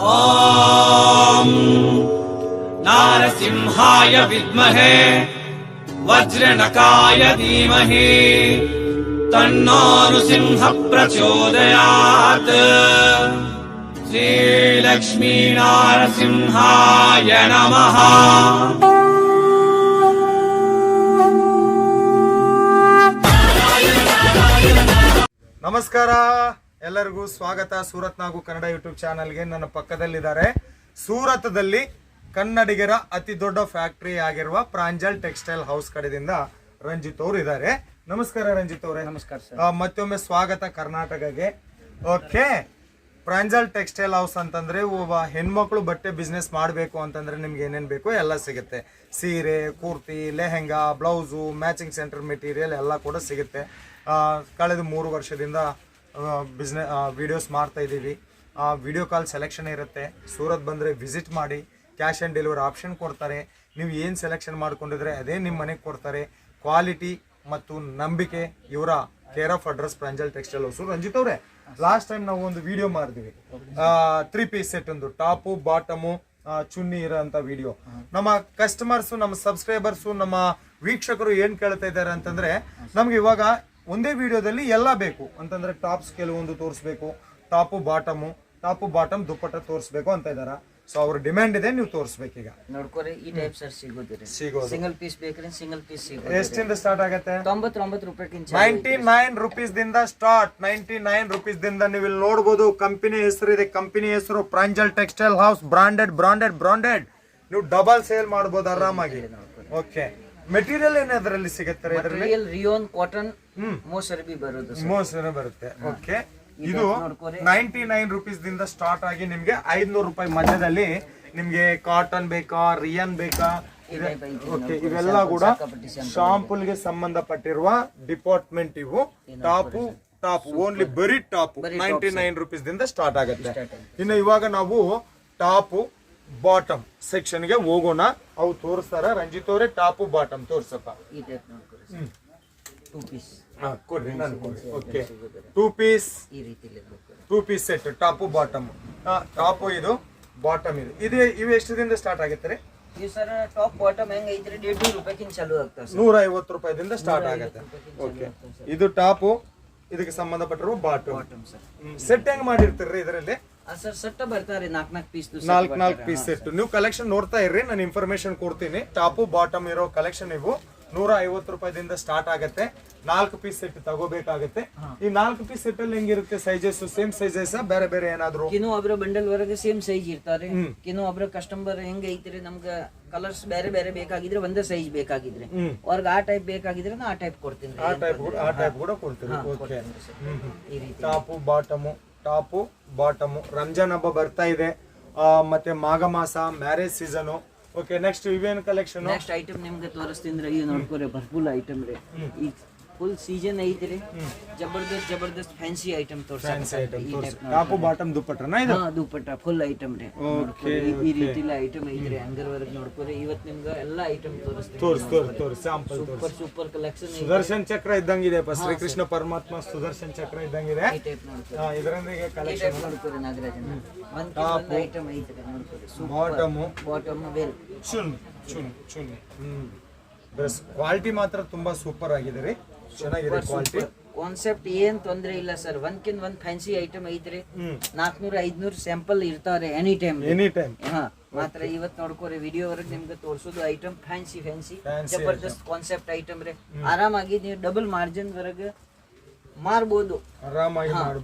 ಓಂ ನಾರಸಿಂಹಾಯ ವಿದ್ಮಹೇ ವಜ್ರನಕಾಯ ಧೀಮಹಿ ತನ್ನೋ ನೃಸಿಂಹ ಪ್ರಚೋದಯಾತ್. ಶ್ರೀ ಲಕ್ಷ್ಮೀ ನಾರಸಿಂಹಾಯ ನಮಃ. ನಮಸ್ಕಾರ, ಎಲ್ಲರಿಗೂ ಸ್ವಾಗತ. ಸೂರತ್ ನಾಗು ಕನ್ನಡ ಯೂಟ್ಯೂಬ್ ಚಾನಲ್ಗೆ. ನನ್ನ ಪಕ್ಕದಲ್ಲಿದ್ದಾರೆ ಸೂರತ್ದಲ್ಲಿ ಕನ್ನಡಿಗರ ಅತಿ ದೊಡ್ಡ ಫ್ಯಾಕ್ಟರಿ ಆಗಿರುವ ಪ್ರಾಂಜಲ್ ಟೆಕ್ಸ್ಟೈಲ್ ಹೌಸ್ ಕಡೆಯಿಂದ ರಂಜಿತ್ ಅವರು ಇದ್ದಾರೆ. ನಮಸ್ಕಾರ ರಂಜಿತ್ ಅವರೇ. ನಮಸ್ಕಾರ ಸರ್. ಮತ್ತೊಮ್ಮೆ ಸ್ವಾಗತ ಕರ್ನಾಟಕಗೆ. ಓಕೆ, ಪ್ರಾಂಜಲ್ ಟೆಕ್ಸ್ಟೈಲ್ ಹೌಸ್ ಅಂತಂದ್ರೆ ಒಬ್ಬ ಹೆಣ್ಮಕ್ಳು ಬಟ್ಟೆ ಬಿಸ್ನೆಸ್ ಮಾಡಬೇಕು ಅಂತಂದ್ರೆ ನಿಮ್ಗೆ ಏನೇನು ಬೇಕು ಎಲ್ಲ ಸಿಗುತ್ತೆ. ಸೀರೆ, kurti, lehenga, blouse, matching centre material ಎಲ್ಲ ಕೂಡ ಸಿಗುತ್ತೆ. ಕಳೆದ 3 ವರ್ಷದಿಂದ ವಿಡಿಯೋಸ್ ಮಾಡ್ತಾ ಇದ್ದೀವಿ. ವಿಡಿಯೋ ಕಾಲ್ ಸೆಲೆಕ್ಷನ್ ಇರುತ್ತೆ. ಸೂರತ್ ಬಂದರೆ ವಿಸಿಟ್ ಮಾಡಿ. ಕ್ಯಾಶ್ ಆನ್ ಡೆಲಿವರಿ ಆಪ್ಷನ್ ಕೊಡ್ತಾರೆ. ನೀವು ಏನು ಸೆಲೆಕ್ಷನ್ ಮಾಡ್ಕೊಂಡಿದ್ರೆ ಅದೇ ನಿಮ್ಮ ಮನೆಗೆ ಕೊಡ್ತಾರೆ. ಕ್ವಾಲಿಟಿ ಮತ್ತು ನಂಬಿಕೆ ಇವರ care of address Pranjal textile house. Ranjith ಅವರೇ, ಲಾಸ್ಟ್ ಟೈಮ್ ನಾವು ಒಂದು ವಿಡಿಯೋ ಮಾಡಿದ್ವಿ, 3 ಪೀಸ್ ಸೆಟ್ ಒಂದು ಟಾಪು ಬಾಟಮು ಚುನ್ನಿ ಇರೋಂಥ ವಿಡಿಯೋ. ನಮ್ಮ ಕಸ್ಟಮರ್ಸು, ನಮ್ಮ ಸಬ್ಸ್ಕ್ರೈಬರ್ಸು, ನಮ್ಮ ವೀಕ್ಷಕರು ಏನು ಕೇಳ್ತಾ ಇದ್ದಾರೆ ಅಂತಂದರೆ, ನಮ್ಗೆ ಇವಾಗ ಒಂದೇ ವಿಡಿಯೋದಲ್ಲಿ ಎಲ್ಲ ಬೇಕು ಅಂತಂದ್ರೆ ಟಾಪ್ಸ್ ಕೆಲವೊಂದು ತೋರಿಸ್ಬೇಕು, ಟಾಪು ಬಾಟಮ್ ದುಪ್ಪಟ್ಟ ತೋರಿಸ್ಬೇಕು ಅಂತ ಇದಾರ. ಸೊ ಅವ್ರ ಡಿಮ್ಯಾಂಡ್ ಇದೆ, ನೀವು ತೋರಿಸ್ಬೇಕೀಗ. ನೋಡ್ಕೊರಿ, ಈ ಟೈಪ್ ಸರ್ ಸಿಗೋದು. ಸಿಂಗಲ್ ಪೀಸ್ ಬೇಕ್ರಿ, ಸಿಂಗಲ್ ಪೀಸ್ ಸಿಗೋದು. ಎಷ್ಟಿಂದ ಸ್ಟಾರ್ಟ್ ಆಗುತ್ತೆ? 99 ರೂಪಾಯಿಗಿಂತ 99 ರುಪೀಸ್ ದಿಂದ ಸ್ಟಾರ್ಟ್. 99 ರುಪೀಸ್ ದಿಂದ ನೀವು ಇಲ್ಲಿ ನೋಡಬಹುದು. ಕಂಪನಿ ಹೆಸರು ಇದೆ. ಕಂಪನಿ ಹೆಸರು ಪ್ರಾಂಜಲ್ ಟೆಕ್ಸ್ಟೈಲ್ ಹೌಸ್. ಬ್ರಾಂಡೆಡ್. ನೀವು ಡಬಲ್ ಸೇಲ್ ಮಾಡಬಹುದು ಆರಾಮಾಗಿ. ಓಕೆ, ಮೆಟೀರಿಯಲ್ ಏನಾದ್ರಲ್ಲಿ ಸಿಗುತ್ತೆ? ಮೆಟೀರಿಯಲ್ ರಿಯೋನ್ ಕಾಟನ್ ಮೋಸರ್ಬಿ ಬರುತ್ತೆ. ಓಕೆ, ಇದು 99 ರುಪೀಸ್ ದಿಂದ ಸ್ಟಾರ್ಟ್ ಆಗಿ ನಿಮ್ಗೆ 500 ರೂಪಾಯಿ ಮಧ್ಯದಲ್ಲಿ ನಿಮ್ಗೆ ಕಾಟನ್ ಬೇಕಾ, ರಿಯನ್ ಬೇಕಾ, ಓಕೆ, ಇವೆಲ್ಲ ಕೂಡ ಶಾಂಪೂಲ್ಗೆ ಸಂಬಂಧಪಟ್ಟಿರುವ ಡಿಪಾರ್ಟ್ಮೆಂಟ್. ಇವು ಟಾಪ್ ಓನ್ಲಿ ಬರೀ ಟಾಪ್ 99 ರುಪೀಸ್ ದಿಂದ ಸ್ಟಾರ್ಟ್ ಆಗುತ್ತೆ. ಇನ್ನು ಇವಾಗ ನಾವು ಟಾಪು ಬಾಟಮ್ ಸೆಕ್ಷನ್ಗೆ ಹೋಗೋಣ. ಅವು ತೋರಿಸ್ತಾರ. ರಂಜಿತ್ ಅವರೇ, ಟಾಪು ಬಾಟಮ್ ತೋರ್ಸಪ್ಪ. ಈ ಟೈಪ್ ನೋಡ್ಕೊರಿ. 2 ಪೀಸ್ ಕೊಡ್ರಿ, ನಾನು ಕೊಡ್ರಿ. ಓಕೆ, 2 ಪೀಸ್, ಈ ರೀತಿ 2 piece set. Top bottom. Top ಇದು, ಬಾಟಮ್ ಇದು. ಇವು ಎಷ್ಟದಿಂದ ಸ್ಟಾರ್ಟ್ ಆಗುತ್ತೆ ರೀ? ಈ ಸರ್ ಟಾಪ್ ಬಾಟಮ್ ಹೆಂಗ್ ಐತ್ರಿ? 150 ರೂಪಾಯಿಗಿಂತ ಚಾಲು ಆಗ್ತದೆ. 150 ರೂಪಾಯಿದಿಂದ ಸ್ಟಾರ್ಟ್ ಆಗುತ್ತೆ. ಓಕೆ, ಇದು ಟಾಪು. ಇದಕ್ಕೆ ಸಂಬಂಧಪಟ್ಟಿರುವ ಬಾಟಮ್ ಸೆಟ್ ಹೆಂಗ್ ಮಾಡಿರ್ತೀರಿ ಇದರಲ್ಲಿ? ಸರ್ ಸೆಟ್ ಬರ್ತಾರೆ 4 ಪೀಸ್ ಸೆಟ್. ನೀವು ಕಲೆಕ್ಷನ್ ನೋಡ್ತಾ ಇರ್ರಿ, ನಾನು ಇನ್ಫಾರ್ಮೇಶನ್ ಕೊಡ್ತೀನಿ. ಟಾಪು ಬಾಟಮ್ ಇರೋ ಕಲೆಕ್ಷನ್ ಇವು 150 ರೂಪಾಯಿದಿಂದ ಸ್ಟಾರ್ಟ್ ಆಗುತ್ತೆ. 4 ಪೀಸ್ ಸೆಟ್ ತಗೋಬೇಕಾಗತ್ತೆ. ಈ 4 ಪೀಸ್ ಸೆಟ್ ಅಲ್ಲಿ ಹೆಂಗಿರುತ್ತೆ? ಸೈಜಸ್ ಸೇಮ್ ಸೈಜಸ್ ಬೇರೆ ಏನಾದ್ರು? ಒಬ್ರ ಬಂಡಲ್ ವರೆಗೆ ಸೇಮ್ ಸೈಜ್ ಇರ್ತಾರೆ. ಒಬ್ರ ಕಸ್ಟಮರ್ ಹೆಂಗ್ ಐತ್ರಿ, ನಮ್ಗ ಕಲರ್ಸ್ ಬೇರೆ ಬೇಕಾಗಿದ್ರೆ ಒಂದೇ ಸೈಜ್ ಬೇಕಾಗಿದ್ರೆ, ಅವ್ರಿಗೆ ಆ ಟೈಪ್ ಬೇಕಾಗಿದ್ರೆ ನಾ ಆ ಟೈಪ್ ಕೊಡ್ತೀನಿ. ಆ ಟೈಪ್ ಕೂಡ ಕೊಡ್ತೀನಿ. ಓಕೆ, ಟಾಪು ಬಾಟಮು ರಂಜಾನ್ ಹಬ್ಬ ಬರ್ತಾ ಇದೆ, ಮತ್ತೆ ಮಾಘ ಮಾಸ, ಮ್ಯಾರೇಜ್ ಸೀಸನ್. ಓಕೆ, ನೆಕ್ಸ್ಟ್ ಇವೇನು ಕಲೆಕ್ಷನ್? ನೆಕ್ಸ್ಟ್ ಐಟಮ್ ನಿಮ್ಗೆ ತೋರಿಸ್ತೀನಿ. ಇದು ನೋಡ್ಕೊರಿ, ಫುಲ್ ಐಟಮ್ ರೀ. ಈ ಫುಲ್ ಸೀಸನ್ ಐತ್ರಿ. ಜಬರ್ದಸ್ತ್ ಫ್ಯಾನ್ಸಿ ಐಟಮ್ ತೋರಿಸ್ತೀನಿ. ಟಾಪು ಬಾಟಮ್ ದುಪ್ಪಟ್ಟನ ಇದು? ದುಪ್ಪಟ್ಟ ಫುಲ್ ಐಟಮ್ ರೀ. ಈ ರೀತಿ ಐಟಮ್ ಐತ್ರಿ. ಹಂಗರ್ ವರ್ಗ ನೋಡ್ಕೊರಿ. ಇವತ್ತು ನಿಮ್ಗೆ ಎಲ್ಲ ಐಟಮ್ ತೋರಿಸ್ತೀನಿ. Super collection. ಸುದರ್ಶನ್ ಚಕ್ರ ಇದ್ದಂಗಿದೆ. ಶ್ರೀಕೃಷ್ಣ ಪರಮಾತ್ಮ ಸುದರ್ಶನ್ ಚಕ್ರ ಇದ್ದಂಗಿದೆ. ಇದರೊಂದಿಗೆ ಕಲೆಕ್ಷನ್ ನೋಡ್ಕೊರಿ. ನಾಗರಾಜನ್ ಐಟಮ್ ಐತ್ರಿ. ನೋಡ್ಕೊರಿ, ಬಾಟಮ್ ವೆಲ್ ಚುನ್. ಕ್ವಾಲಿಟಿ ಮಾತ್ರ ತುಂಬಾ ಸೂಪರ್ ಆಗಿದೆ ರೀ. ಚೆನ್ನಾಗಿದೆ ಕ್ವಾಲಿಟಿ. ಕಾನ್ಸೆಪ್ಟ್ ಏನ್ ತೊಂದ್ರೆ ಇಲ್ಲ ಸರ್. ಒಂದ್ಕಿಂತ ಒಂದ್ ಫ್ಯಾನ್ಸಿ ಐಟಮ್ ಐತ್ರಿ. 400-500 ಸ್ಯಾಂಪಲ್ ಇರ್ತಾವ್ರೆ ಎನಿ ಟೈಮ್. ಮಾತ್ರ ಇವತ್ ನೋಡ್ಕೋರಿ, ವಿಡಿಯೋ ವರೆಗೆ ನಿಮ್ಗೆ ತೋರ್ಸೋದು ಐಟಮ್ ಫ್ಯಾನ್ಸಿ ಜಬರ್ದಸ್ತ್ ಕಾನ್ಸೆಪ್ಟ್ ಐಟಮ್ ರೀ. ಆರಾಮಾಗಿ ನೀವು ಡಬಲ್ ಮಾರ್ಜಿನ್ ವರೆಗೆ ಮಾರ್ಬೋದು. ಆರಾಮಾಗಿ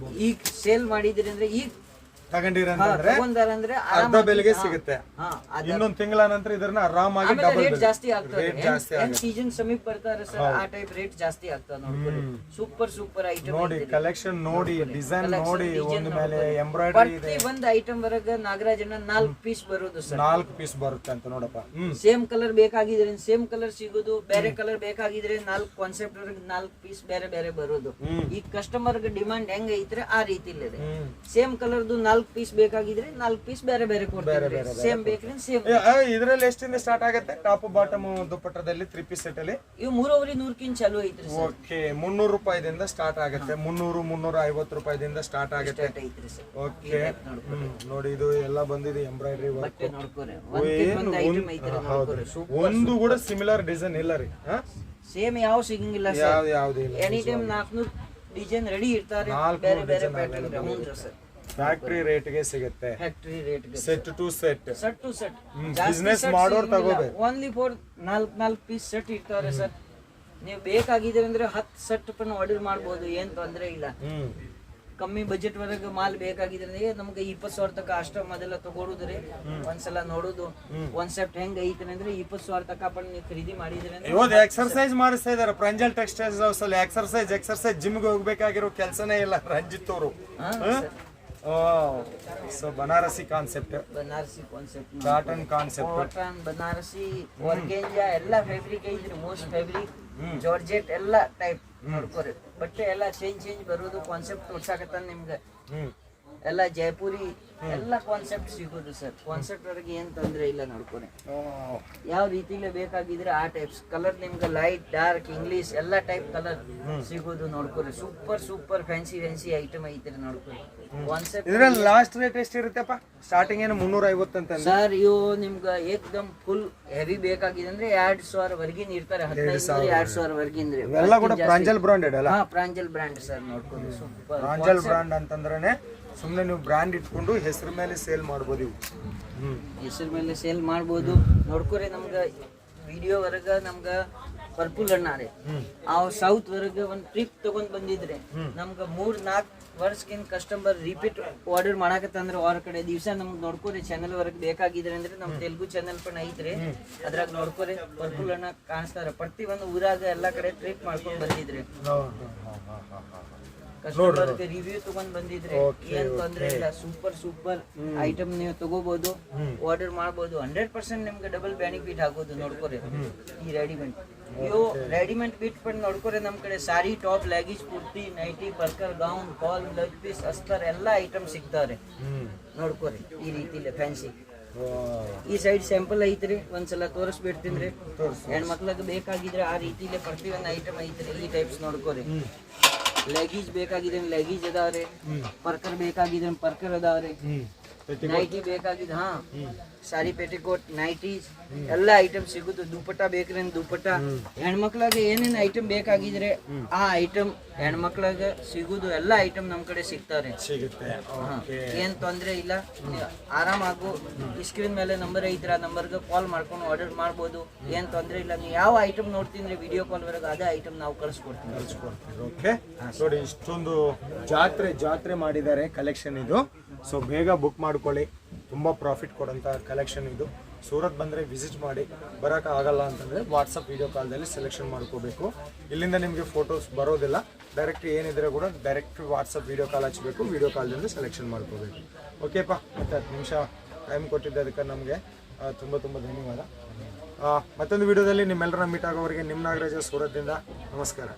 ಈಗ ಸೇಲ್ ಮಾಡಿದ್ರಿ ಅಂದ್ರೆ, ಈಗ ತಗೊಂಡಿರಂದ್ರೆ ಅರ್ಧ ಬೆಲೆಗೆ ಸಿಗುತ್ತೆ. ಇನ್ನೊಂದು ತಿಂಗಳ ನಂತರ ಇದನ್ನ ಆರಾಮಾಗಿ ರೇಟ್ ಜಾಸ್ತಿ ಆಗ್ತದೆ. ಸೀಸನ್ ಸಮೀಪ ಬರ್ತಾರೆ ಸರ್, ಆ ಟೈಪ್ ರೇಟ್ ಜಾಸ್ತಿ ಆಗ್ತದೆ. ನೋಡ್ಕೊಳ್ಳಿ, ಸೂಪರ್ ಐಟಮ್ ನೋಡಿ. ಕಲೆಕ್ಷನ್ ನೋಡಿ, ಡಿಸೈನ್ ನೋಡಿ. ಒಂದ್ ಮೇಲೆ ಎಂಬ್ರಾಯ್ಡರಿ ಇದೆ. ಒಂದ್ ಐಟಮ್ ವರೆಗೆ ನಾಗರಾಜನ 4 ಪೀಸ್ ಬರೋದು ಸರ್. 4 ಪೀಸ್ ಬರುತ್ತೆ ಅಂತ ನೋಡಪ್ಪ. ಸೇಮ್ ಕಲರ್ ಬೇಕಾಗಿದ್ರೆ ಸೇಮ್ ಕಲರ್ ಸಿಗೋದು. ಬೇರೆ ಕಲರ್ ಬೇಕಾಗಿದ್ರೆ 4 ಕಾನ್ಸೆಪ್ಟ್ ವರೆಗೆ 4 ಪೀಸ್ ಬೇರೆ ಬರೋದು. ಈ ಕಸ್ಟಮರ್ ಗೆ ಡಿಮಾಂಡ್ ಹೆಂಗ್ ಐತ್ರೆ ಆ ರೀತಿ ಇದೆ. ಸೇಮ್ ಕಲರ್ದು 4 4 ಪೀಸ್ ಬೇಕಾಗಿದ್ರೆ 4 ಪೀಸ್ ಬೇರೆ ಬೇರೆ ಕೊಡ್ತೀವಿ ಸೇಮ್ ಬೇಕ್ರಿ ಸೇಮ್. ಇದ್ರಲ್ಲಿ ಎಷ್ಟಿಂದ ಸ್ಟಾರ್ಟ್ ಆಗುತ್ತೆ ಟಾಪ್ ಬಾಟಮ್ ದುಪ್ಪಟ್ಟದಲ್ಲಿ 3 ಪೀಸ್ ಸೆಟ್ ಅಲ್ಲಿ? ಇವು 3,100 ಚಾಲು ಐತ್ರಿ ಸರ್. ಓಕೆ 300 ರೂಪಾಯಿದಿಂದ ಸ್ಟಾರ್ಟ್ ಆಗುತ್ತೆ, 300-350 ರೂಪಾಯಿದಿಂದ ಸ್ಟಾರ್ಟ್ ಆಗುತ್ತೆ. ಐತ್ರಿ ಸರ್. ಓಕೆ ನೋಡಿ ಇದು ಎಲ್ಲ ಬಂದಿದೆ ಎಂಬ್ರಾಯ್ಡ್ರಿ ವರ್ಕ್. ನೋಡ್ಕೊರಿ ಒಂದು ಐಟಮ್ ಐತ್ರಿ ನೋಡ್ಕೊರಿ. ಒಂದು ಕೂಡ ಸಿಮಿಲರ್ ಡಿಸೈನ್ ಇಲ್ಲ ರೀ, ಸೇಮ್ ಯಾವ ಸಿಗಂಗಿಲ್ಲ ಸರ್. ಯಾವ್ದು ಇಲ್ಲ. ಎನಿ ಟೈಮ್ 400 ಡಿಸೈನ್ ರೆಡಿ ಇರ್ತಾರೆ, ಬೇರೆ ಬೇರೆ ಪ್ಯಾಟರ್ನ್. ಹೌದು ಸರ್, ಫ್ಯಾಕ್ಟರಿ ರೇಟ್ ಗೆ ಸಿಗುತ್ತೆ, ಫ್ಯಾಕ್ಟರಿ ರೇಟ್ ಗೆ ಸೆಟ್ ಟು ಸೆಟ್. ಬಿಸ್ನೆಸ್ ಮಾಡೋರು ತಗೋಬೇಕು. ಓನ್ಲಿ ಫಾರ್ 4 ಪೀಸ್ ಸೆಟ್ ಇರ್ತಾರೆ ಸರ್. ನೀವು ಬೇಕಾಗಿದ್ರೆ ಅಂದ್ರೆ 10 ಸೆಟ್ ಪನ್ನ ಆರ್ಡರ್ ಮಾಡ್ಬೋದು, ಏನ್ ತೊಂದ್ರೆ ಇಲ್ಲ. ಕಮ್ಮಿ ಬಜೆಟ್ ವರೆಗೆ ಮಾಲ್ ಬೇಕಾಗಿದ್ರೆ ನಮ್ಗೆ 20,000 ತನಕ ಅಷ್ಟ ಮೊದಲ ತಗೊಳುದ್ರಿ. ಒಂದ್ಸಲ ನೋಡುದು ಕಾನ್ಸೆಪ್ಟ್ ಹೆಂಗ್ ಐತೆ ಅಂದ್ರೆ 20,000 ತನಕ ಪಣ ನೀವು ಖರೀದಿ ಮಾಡಿದ್ರೆ ಇವತ್ತು ಎಕ್ಸರ್ಸೈಸ್ ಮಾಡಿಸ್ತಾ ಇದಾರೆ ಪ್ರಾಂಜಲ್ ಟೆಕ್ಸ್ಟೈಲ್ಸ್ ಹೌಸ್ ಅಲ್ಲಿ. ಎಕ್ಸರ್ಸೈಸ್ ಜಿಮ್ಗೆ ಹೋಗ್ಬೇಕಾಗಿರೋ ಕೆಲಸನೇ ಇಲ್ಲ ರಂಜಿತ್ ಅವರು. So Banarasi concept, cotton concept, cotton Banarasi organza ಎಲ್ಲ ಫ್ಯಾಬ್ರಿಕ್ ಐತ್ರಿ. ಮೋಸ್ಟ್ ಫ್ಯಾಬ್ರಿಕ್ ಜಾರ್ಜೆಟ್ ಎಲ್ಲ ಟೈಪ್ ನೋಡ್ಕೋರಿ. ಬಟ್ಟೆ ಎಲ್ಲ ಚೇಂಜ್ ಬರೋದು ಕಾನ್ಸೆಪ್ಟ್ ತೋರ್ಸಾಕತ್ತ ನಿಮ್ಗೆ. ಎಲ್ಲ ಜೈಪುರಿ ಎಲ್ಲ ಕಾನ್ಸೆಪ್ಟ್ ಸಿಗೋದು ಸರ್. ಕಾನ್ಸೆಪ್ಟ್ ವರೆಗೆ ಏನ್ ತೊಂದ್ರೆ ಇಲ್ಲ ನೋಡ್ಕೊರಿ. ಯಾವ ರೀತಿಲೇ ಬೇಕಾಗಿದ್ರೆ ಆ ಟೈಪ್ಸ್ ಕಲರ್ ನಿಮ್ಗೆ ಲೈಟ್ ಡಾರ್ಕ್ ಇಂಗ್ಲಿಷ್ ಎಲ್ಲ ಟೈಪ್ ಕಲರ್ ಸಿಗೋದು ನೋಡ್ಕೊರಿ. ಸೂಪರ್ ಫ್ಯಾನ್ಸಿ ಐಟಮ್ ಐತ್ರಿ ನೋಡ್ಕೊರಿ. ಕಾನ್ಸೆಪ್ಟ್ ಇದ್ರಲ್ಲಿ ಲಾಸ್ಟ್ ರೇಟ್ ಎಷ್ಟಿರುತ್ತೆಪ್ಪ? ಸ್ಟಾರ್ಟಿಂಗ್ ಏನು 350 ಅಂತ ಸರ್. ಇವು ನಿಮ್ಗೆ ಏಕದಮ್ ಫುಲ್ ಹೆವಿ ಬೇಕಾಗಿದೆ ಅಂದ್ರೆ 2,000 ವರ್ಗಿನ್ ಇರ್ತಾರೆ. 1500-2,000 ವರ್ಗಿನ್ ರೀ. ಎಲ್ಲ ಕೂಡ ಪ್ರಾಂಜಲ್ ಬ್ರಾಂಡೆಡ್ ಅಲ್ಲ? ಪ್ರಾಂಜಲ್ ಬ್ರಾಂಡ್ ಸರ್ ನೋಡ್ಕೊರಿ. ಸೂಪರ್ ಪ್ರಾಂಜಲ್ ಬ್ರಾಂಡ್ ಅಂತಂದ್ರೆ ಸುಮ್ಮನೆ ನೀವು ಬ್ರ್ಯಾಂಡ್ ಇಟ್ಕೊಂಡು ಹೆಸರು ಮೇಲೆ ಸೇಲ್ ಮಾಡ್ಬೋದು ಇವು. ಹೆಸರು ಮೇಲೆ ಸೇಲ್ ಮಾಡ್ಬೋದು ನೋಡ್ಕೊರಿ. ನಮ್ಗೆ ವಿಡಿಯೋ ವರ್ಗ ನಮ್ಗೆ ಪರ್ಪುಲ್ ಅಣ್ಣಾರೆ ಅವ್ ಸೌತ್ ವರ್ಗ ಒಂದ್ ಟ್ರಿಪ್ ತಗೊಂಡ್ ಬಂದಿದ್ರೆ ನಮ್ಗೆ 3-4 ವರ್ಷಕ್ಕಿಂತ ಕಸ್ಟಮರ್ ರಿಪೀಟ್ ಆರ್ಡರ್ ಮಾಡಕತ್ತಂದ್ರೆ ಅವ್ರ ಕಡೆ ದಿವಸ ನಮ್ಗೆ ನೋಡ್ಕೊರಿ. ಚಾನಲ್ ವರ್ಗ ಬೇಕಾಗಿದ್ರೆ ಅಂದ್ರೆ ನಮ್ ತೆಲುಗು ಚಾನಲ್ ಪಣ ಐತ್ರಿ, ಅದ್ರಾಗ ನೋಡ್ಕೊರಿ. ಪರ್ಪುಲ್ ಅಣ್ಣ ಕಾಣಿಸ್ತಾರ. ಪ್ರತಿ ಒಂದು ಊರಾಗ ಎಲ್ಲಾ ಕಡೆ ಟ್ರಿಪ್ ಮಾಡ್ಕೊಂಡ್ ಬಂದಿದ್ರಿ. ಕಸ್ಟಮರ್ ರಿವ್ಯೂ ತಗೊಂಡ್ ಬಂದಿದ್ರೆ ಏನ್ ತೊಂದ್ರೆ ಇಲ್ಲ. ಸೂಪರ್ ಐಟಮ್ ನೀವು ತಗೋಬಹುದು, ಆರ್ಡರ್ ಮಾಡಬಹುದು. 100% ನಿಮ್ಗೆ ಡಬಲ್ ಬೆನಿಫಿಟ್ ಆಗೋದು ನೋಡ್ಕೊರಿ. ಈ ರೆಡಿಮೇಡ್ ಇವು ರೆಡಿಮೇಡ್ ಬಿಟ್ ಪಂಡ್ ನೋಡ್ಕೊರಿ. ನಮ್ ಕಡೆ sari, top, leggings, kurti, nightie, ಪರ್ಕರ್, ಗೌನ್, ಫಾಲ್, ಬ್ಲೌಸ್ ಪೀಸ್, ಅಸ್ತರ್ ಎಲ್ಲ ಐಟಮ್ ಸಿಗ್ತಾವ್ರೆ ನೋಡ್ಕೊರಿ. ಈ ರೀತಿಲಿ ಫ್ಯಾನ್ಸಿ ಈ ಸೈಡ್ ಸ್ಯಾಂಪಲ್ ಐತ್ರಿ, ಒಂದ್ಸಲ ತೋರಿಸ್ಬಿಡ್ತೀನಿ. ಹೆಣ್ಮಕ್ಳಿಗೆ ಬೇಕಾಗಿದ್ರೆ ಆ ರೀತಿಲಿ ಪ್ರತಿ ಒಂದು ಐಟಮ್ ಐತ್ರಿ. ಈ ಟೈಪ್ಸ್ ನೋಡ್ಕೊರಿ. ಲೆಗೀಸ್ ಬೇಕಾಗಿದ್ರೆ ಲೆಗೀಸ್ ಅದಾವ್ರಿ, ಪರ್ಕರ್ ಬೇಕಾಗಿದ್ರೆ ಪರ್ಕರ್ ಅದಾವ್ರಿ, ನೈಟಿ ಬೇಕಾಗಿದ್ರೆ ಸಾರಿ ಪೆಟಿಕೋಟ್, ನೈಟೀಸ್ ಎಲ್ಲ ಐಟಮ್ ಸಿಗುದು. ದುಪ್ಪಟ್ಟ ಬೇಕ್ರಿ ದುಪ್ಪಟ್ಟ. ಹೆಣ್ಮಕ್ಳಿಗೆ ಏನೇನ್ ಐಟಮ್ ಬೇಕಾಗಿದ್ರೆ ಆ ಐಟಮ್ ಹೆಣ್ಮಕ್ಳಿಗೆ ಸಿಗುದು. ಎಲ್ಲ ಐಟಮ್ ನಮ್ ಕಡೆ ಸಿಗ್ತಾವ್ರಿ. ಏನ್ ತೊಂದ್ರೆ ಇಲ್ಲ, ಆರಾಮಾಗು. ಸ್ಕ್ರೀನ್ ಮೇಲೆ ನಂಬರ್ ಐತ್ರ, ಆ ನಂಬರ್ಗೆ ಕಾಲ್ ಮಾಡ್ಕೊಂಡು ಆರ್ಡರ್ ಮಾಡ್ಬೋದು. ಏನ್ ತೊಂದ್ರೆ ಇಲ್ಲ. ನೀವು ಯಾವ ಐಟಮ್ ನೋಡ್ತೀನಿ ವಿಡಿಯೋ ಕಾಲ್ ವರೆಗೆ ಅದೇ ಐಟಮ್ ನಾವು ಕಳಿಸ್ಕೊಡ್ತೀವಿ. ಓಕೆ ನೋಡಿ, ಇಷ್ಟೊಂದು ಜಾತ್ರೆ ಮಾಡಿದ್ದಾರೆ ಕಲೆಕ್ಷನ್ ಇದು. ಸೊ ಬೇಗ ಬುಕ್ ಮಾಡ್ಕೊಳ್ಳಿ, ತುಂಬ ಪ್ರಾಫಿಟ್ ಕೊಡೋಂಥ ಕಲೆಕ್ಷನ್ ಇದು. ಸೂರತ್ ಬಂದರೆ ವಿಸಿಟ್ ಮಾಡಿ. ಬರೋಕೆ ಆಗಲ್ಲ ಅಂತಂದರೆ ವಾಟ್ಸಪ್ ವೀಡಿಯೋ ಕಾಲ್ದಲ್ಲಿ ಸೆಲೆಕ್ಷನ್ ಮಾಡ್ಕೋಬೇಕು. ಇಲ್ಲಿಂದ ನಿಮಗೆ ಫೋಟೋಸ್ ಬರೋದಿಲ್ಲ, ಡೈರೆಕ್ಟ್ ಏನಿದ್ರೆ ಕೂಡ ಡೈರೆಕ್ಟ್ ವಾಟ್ಸಪ್ ವೀಡಿಯೋ ಕಾಲ್ ಹಚ್ಚಬೇಕು. ವೀಡಿಯೋ ಕಾಲ್ದಿಂದ ಸೆಲೆಕ್ಷನ್ ಮಾಡ್ಕೋಬೇಕು. ಓಕೆಪ್ಪ, ಮತ್ತು 10 ನಿಮಿಷ ಟೈಮ್ ಕೊಟ್ಟಿದ್ದದಕ್ಕೆ ನಮಗೆ ತುಂಬ ಧನ್ಯವಾದ. ಮತ್ತೊಂದು ವೀಡಿಯೋದಲ್ಲಿ ನಿಮ್ಮೆಲ್ಲರ ಮೀಟ್ ಆಗೋವರೆಗೆ ನಿಮ್ಮ ನಾಗರಾಜ ಸೂರತ್ದಿಂದ ನಮಸ್ಕಾರ.